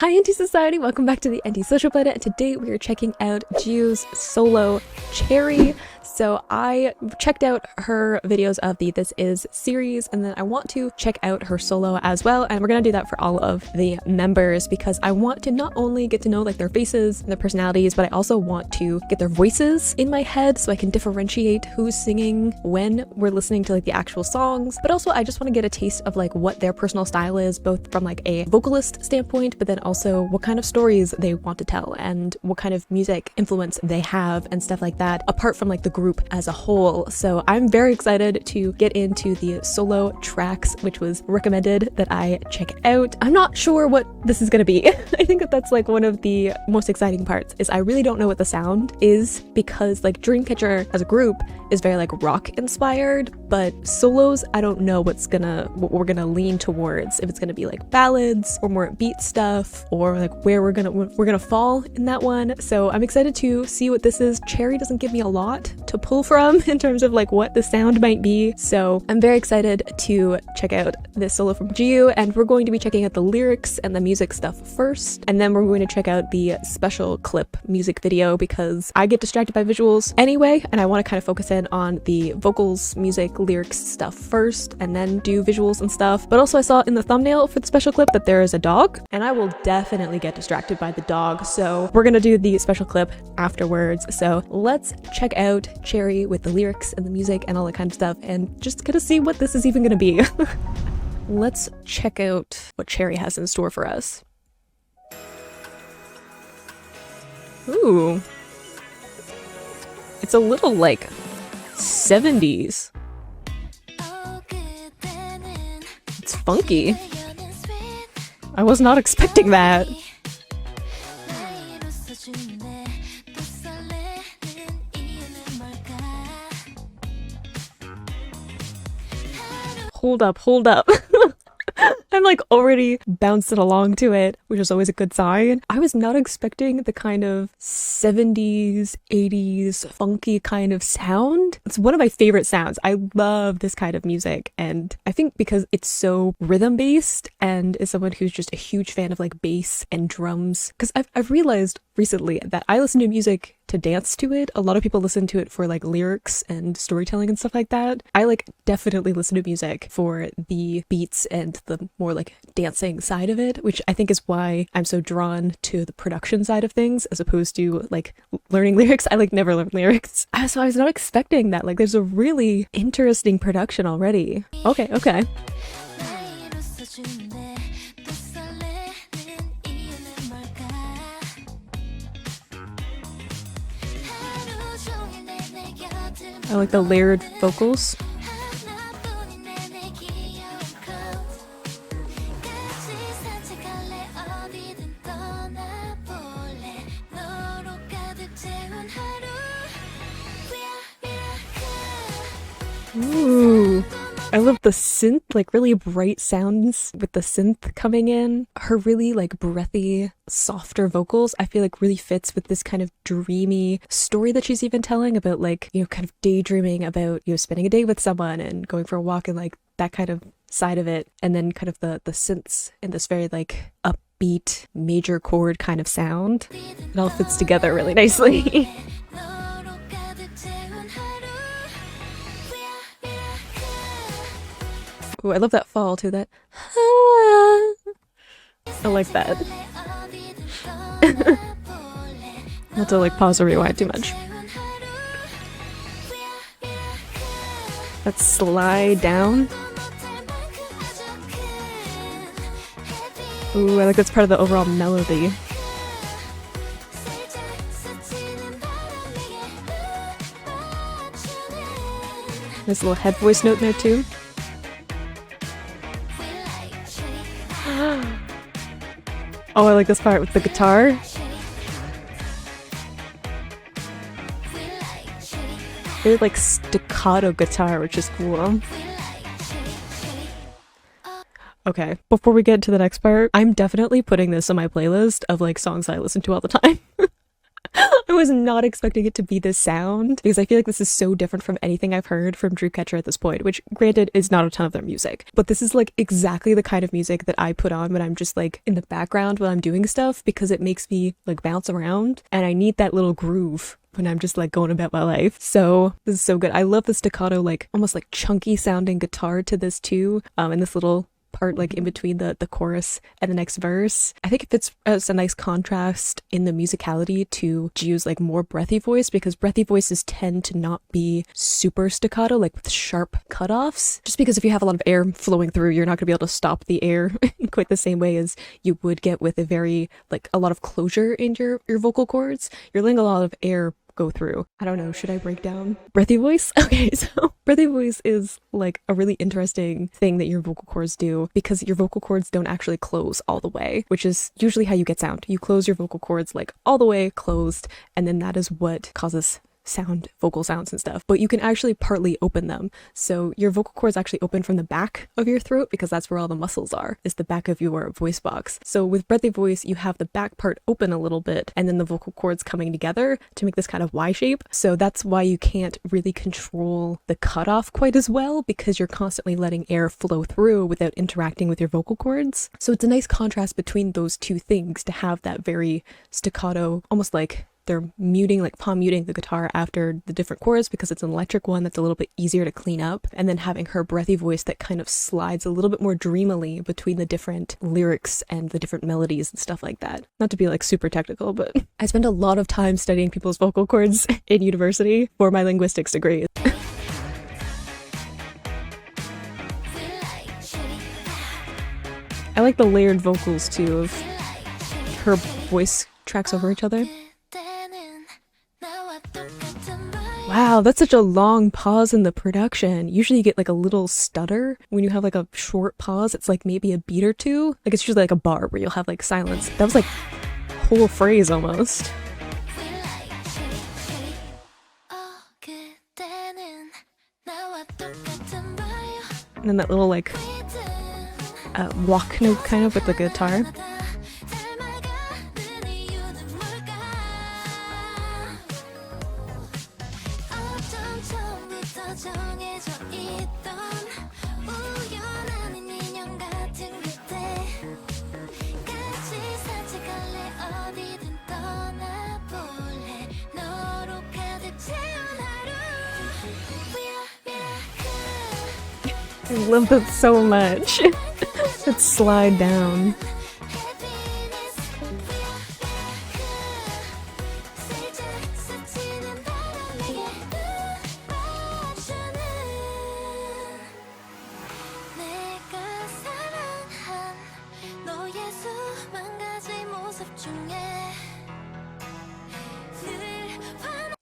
Hi Anti-Society, welcome back to the Anti-Social Planet, and today we are checking out JiU's solo Cherry. So I checked out her videos of the This Is series, and then I want to check out her solo as well, and we're gonna do that for all of the members because I want to not only get to know like their faces and their personalities, but I also want to get their voices in my head so I can differentiate who's singing when we're listening to like the actual songs. But also I just want to get a taste of like what their personal style is, both from like a vocalist standpoint, but then also what kind of stories they want to tell and what kind of music influence they have and stuff like that, apart from like the group as a whole. So I'm very excited to get into the solo tracks, which was recommended that I check out. I'm not sure what this is gonna be. I think that that's like one of the most exciting parts, is I really don't know what the sound is, because like Dreamcatcher as a group is very like rock inspired, but solos I don't know what we're gonna lean towards, if it's gonna be like ballads or more beat stuff, or like where we're gonna fall in that one. So I'm excited to see what this is. Cherry doesn't give me a lot to pull from in terms of like what the sound might be, so I'm very excited to check out this solo from JiU, and we're going to be checking out the lyrics and the music stuff first, and then we're going to check out the special clip music video because I get distracted by visuals anyway, and I want to kind of focus in on the vocals, music, lyrics stuff first, and then do visuals and stuff. But also I saw in the thumbnail for the special clip that there is a dog, and I will definitely get distracted by the dog, so we're gonna do the special clip afterwards. So let's check out Cherry with the lyrics and the music and all that kind of stuff, and just gonna see what this is even gonna be. Let's check out what Cherry has in store for us. Ooh. It's a little like 70s. It's funky. I was not expecting that. Hold up. I'm like already bouncing along to it, which is always a good sign. I was not expecting the kind of 70s, 80s funky kind of sound. It's one of my favorite sounds. I love this kind of music, and I think because it's so rhythm based, and as someone who's just a huge fan of like bass and drums, because I've realized recently that I listen to music to dance to it. A lot of people listen to it for like lyrics and storytelling and stuff like that. I like definitely listen to music for the beats and the more like dancing side of it, which I think is why I'm so drawn to the production side of things as opposed to like learning lyrics. I like never learned lyrics. So I was not expecting that. Like there's a really interesting production already. Okay. I like the layered vocals. Ooh. I love the synth, like really bright sounds with the synth coming in. Her really like breathy, softer vocals I feel like really fits with this kind of dreamy story that she's even telling about, like, you know, kind of daydreaming about, you know, spending a day with someone and going for a walk and like that kind of side of it. And then kind of the synths in this very like upbeat major chord kind of sound. It all fits together really nicely. Ooh, I love that fall too, that I like that. Not to like pause or rewind too much. Let's slide down. Ooh, I like that's part of the overall melody. There's a little head voice note in there too. Oh, I like this part with the guitar. Very like staccato guitar, which is cool. Okay, before we get to the next part, I'm definitely putting this on my playlist of like songs I listen to all the time. I was not expecting it to be this sound because I feel like this is so different from anything I've heard from Dreamcatcher at this point, which granted is not a ton of their music, but this is like exactly the kind of music that I put on when I'm just like in the background when I'm doing stuff because it makes me like bounce around and I need that little groove when I'm just like going about my life. So this is so good. I love the staccato, like almost like chunky sounding guitar to this too, and this little part like in between the chorus and the next verse. I think it fits as a nice contrast in the musicality to JiU's like more breathy voice, because breathy voices tend to not be super staccato, like with sharp cutoffs, just because if you have a lot of air flowing through, you're not gonna be able to stop the air quite the same way as you would get with a very like a lot of closure in your vocal cords. You're letting a lot of air go through. I don't know, should I break down breathy voice? Okay, so breathy voice is like a really interesting thing that your vocal cords do because your vocal cords don't actually close all the way, which is usually how you get sound. You close your vocal cords like all the way closed, and then that is what causes vocal sounds and stuff, but you can actually partly open them. So your vocal cords actually open from the back of your throat because that's where all the muscles are, is the back of your voice box. So with breathy voice, you have the back part open a little bit and then the vocal cords coming together to make this kind of Y shape. So that's why you can't really control the cutoff quite as well, because you're constantly letting air flow through without interacting with your vocal cords. So it's a nice contrast between those two things to have that very staccato, almost like they're muting, like palm muting the guitar after the different chords because it's an electric one that's a little bit easier to clean up, and then having her breathy voice that kind of slides a little bit more dreamily between the different lyrics and the different melodies and stuff like that. Not to be like super technical, but I spent a lot of time studying people's vocal cords in university for my linguistics degree. I like the layered vocals too of her voice tracks over each other. Wow, that's such a long pause in the production. Usually you get like a little stutter when you have like a short pause. It's like maybe a beat or two. Like it's usually like a bar where you'll have like silence. That was like a whole phrase almost. And then that little like walk note kind of with the guitar. I love that so much. Let's slide down.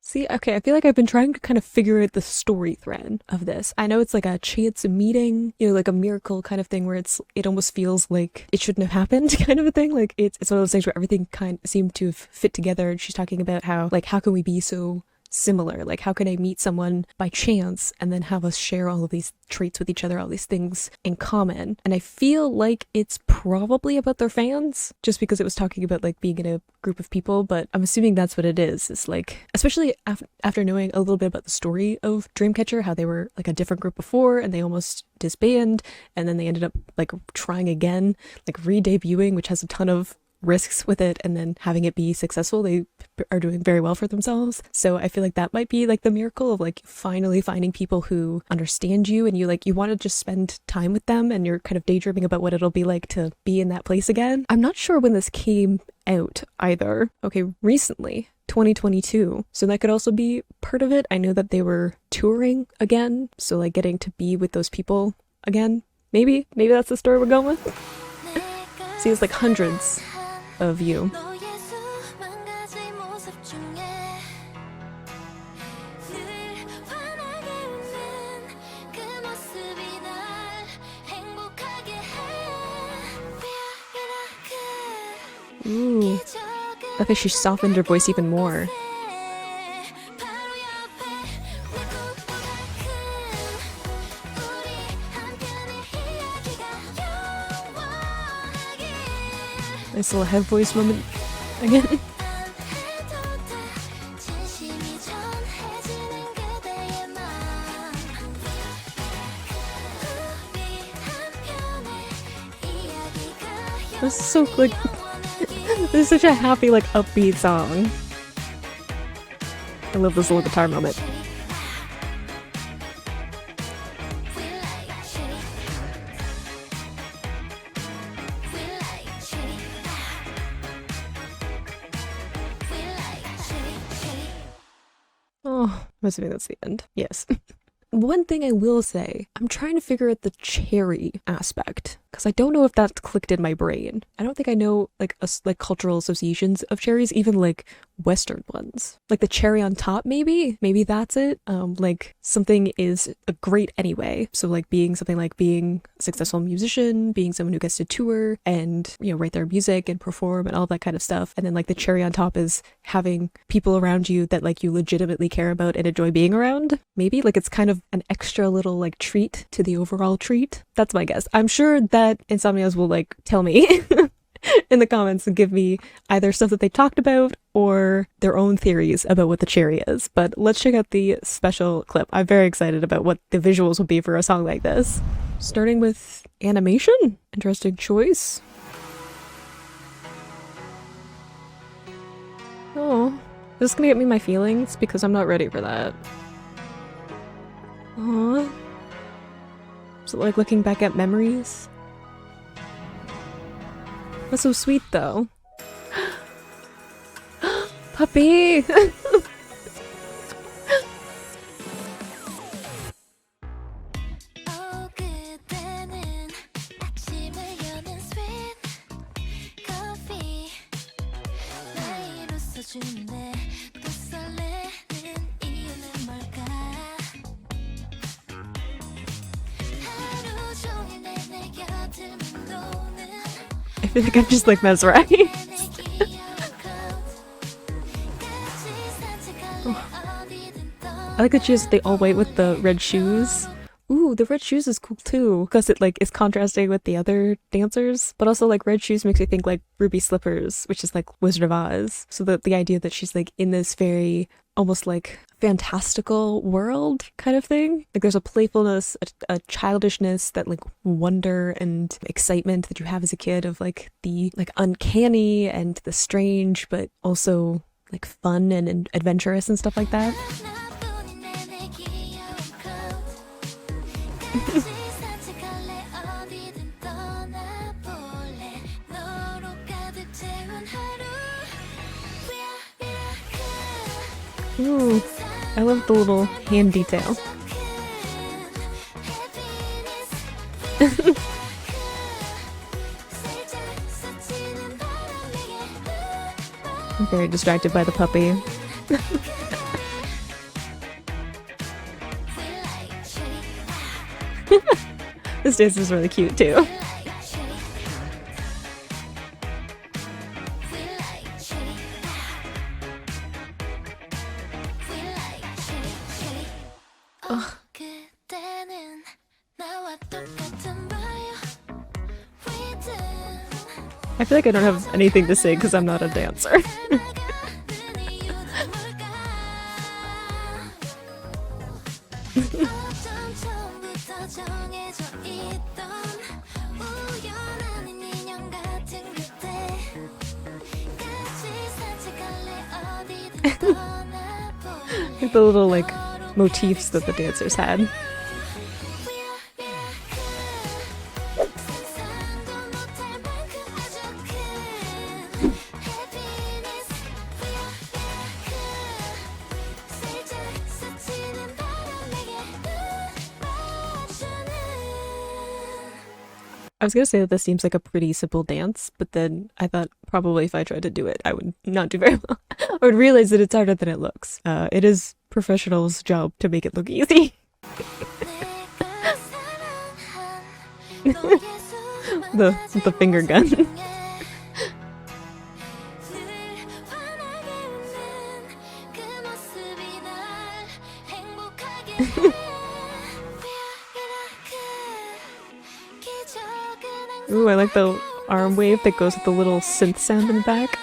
See, okay, I feel like I've been trying to kind of figure out the story thread of this. I know it's like a chance meeting, you know, like a miracle kind of thing where it almost feels like it shouldn't have happened kind of a thing. Like it's one of those things where everything kind of seemed to have fit together. And she's talking about how, like, how can we be so similar? Like, how can I meet someone by chance and then have us share all of these traits with each other, all these things in common? And I feel like it's probably about their fans, just because it was talking about like being in a group of people, but I'm assuming that's what it is. It's like, especially after knowing a little bit about the story of Dreamcatcher, how they were like a different group before and they almost disbanded and then they ended up like trying again, like re-debuting, which has a ton of risks with it, and then having it be successful. They are doing very well for themselves. So I feel like that might be like the miracle of like finally finding people who understand you and you want to just spend time with them and you're kind of daydreaming about what it'll be like to be in that place again. I'm not sure when this came out either. Okay, recently, 2022. So that could also be part of it. I know that they were touring again, so like getting to be with those people again. Maybe that's the story we're going with. See, it's like hundreds of you. Ooh. Okay, she softened her voice even more. Nice little head voice moment again. This is so like this is such a happy like upbeat song. I love this little guitar moment. Oh, I'm assuming that's the end. Yes. One thing I will say, I'm trying to figure out the cherry aspect because I don't know if that's clicked in my brain. I don't think I know like cultural associations of cherries, even like Western ones. Like the cherry on top, maybe that's it. Like something is great anyway. So like being something like being a successful musician, being someone who gets to tour and, you know, write their music and perform and all that kind of stuff. And then like the cherry on top is having people around you that like you legitimately care about and enjoy being around. Maybe like it's kind of an extra little like treat to the overall treat. That's my guess. I'm sure that Insomnias will like tell me in the comments and give me either stuff that they talked about or their own theories about what the cherry is. But let's check out the special clip. I'm very excited about what the visuals will be for a song like this. Starting with animation. Interesting choice. Oh, is this gonna get me my feelings? Because I'm not ready for that. Aww. Is it like looking back at memories? That's so sweet though. Puppy! I feel like I'm just like mesmerized. I like that she has the all white with the red shoes. Ooh, the red shoes is cool too, because it like is contrasting with the other dancers. But also like red shoes makes me think like ruby slippers, which is like Wizard of Oz. So the idea that she's like in this very almost like fantastical world kind of thing. Like there's a playfulness, a childishness, that like wonder and excitement that you have as a kid of like the like uncanny and the strange, but also like fun and adventurous and stuff like that. Ooh, I love the little hand detail. I'm very distracted by the puppy. This dance is really cute too. Ugh. I feel like I don't have anything to say because I'm not a dancer. Like the little like motifs that the dancers had. I was gonna say that this seems like a pretty simple dance, but then I thought probably if I tried to do it, I would not do very well. I would realize that it's harder than it looks. It is professionals' job to make it look easy. the finger gun. Ooh, I like the arm wave that goes with the little synth sound in the back.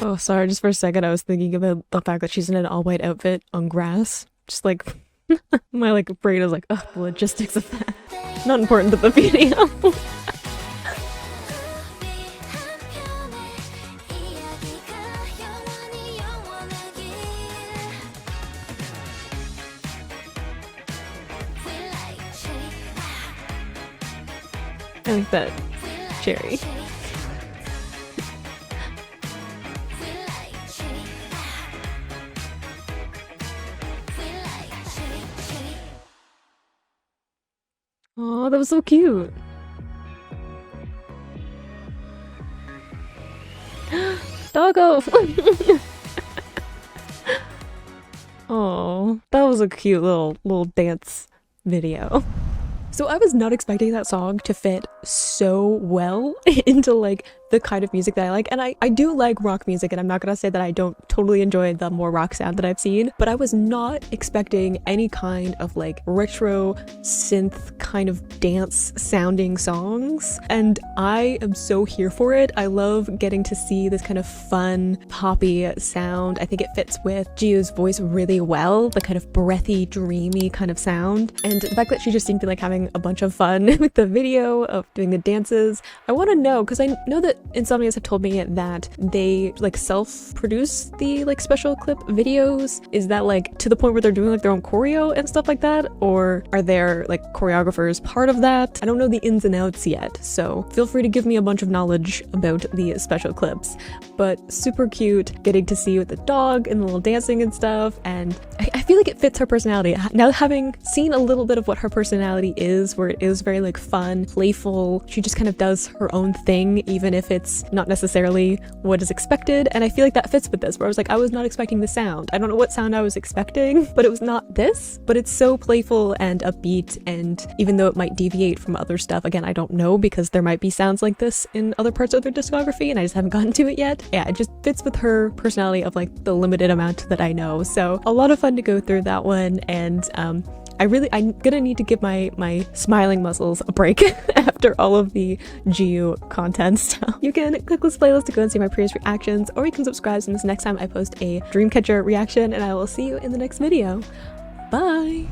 Oh, sorry, just for a second I was thinking about the fact that she's in an all-white outfit on grass. Just like, my like brain is like, ugh, the logistics of that. Not important to the video. I like that cherry. Oh, that was so cute. Doggo! Oh, that was a cute little dance video. So I was not expecting that song to fit so well into like the kind of music that I like, and I do like rock music, and I'm not gonna say that I don't totally enjoy the more rock sound that I've seen, but I was not expecting any kind of like retro synth kind of dance sounding songs, and I am so here for it. I love getting to see this kind of fun poppy sound. I think it fits with JiU's voice really well, the kind of breathy, dreamy kind of sound, and the fact that she just seemed to be like having a bunch of fun with the video of doing the dances. I want to know, because I know that Insomnias have told me that they like self-produce the like special clip videos. Is that like to the point where they're doing like their own choreo and stuff like that, or are there like choreographers part of that? I don't know the ins and outs yet, so feel free to give me a bunch of knowledge about the special clips. But super cute, getting to see with the dog and the little dancing and stuff, and I feel like it fits her personality. Now, having seen a little bit of what her personality is, where it is very like fun, playful, she just kind of does her own thing even if it's not necessarily what is expected, and I feel like that fits with this, where I was like, I was not expecting the sound. I don't know what sound I was expecting, but it was not this, but it's so playful and upbeat, and even though it might deviate from other stuff, again, I don't know, because there might be sounds like this in other parts of their discography and I just haven't gotten to it yet. Yeah, it just fits with her personality of like the limited amount that I know, so a lot of fun to go through that one, and I'm gonna need to give my smiling muscles a break after all of the JiU content. So you can click this playlist to go and see my previous reactions, or you can subscribe so this next time I post a Dreamcatcher reaction, and I will see you in the next video. Bye!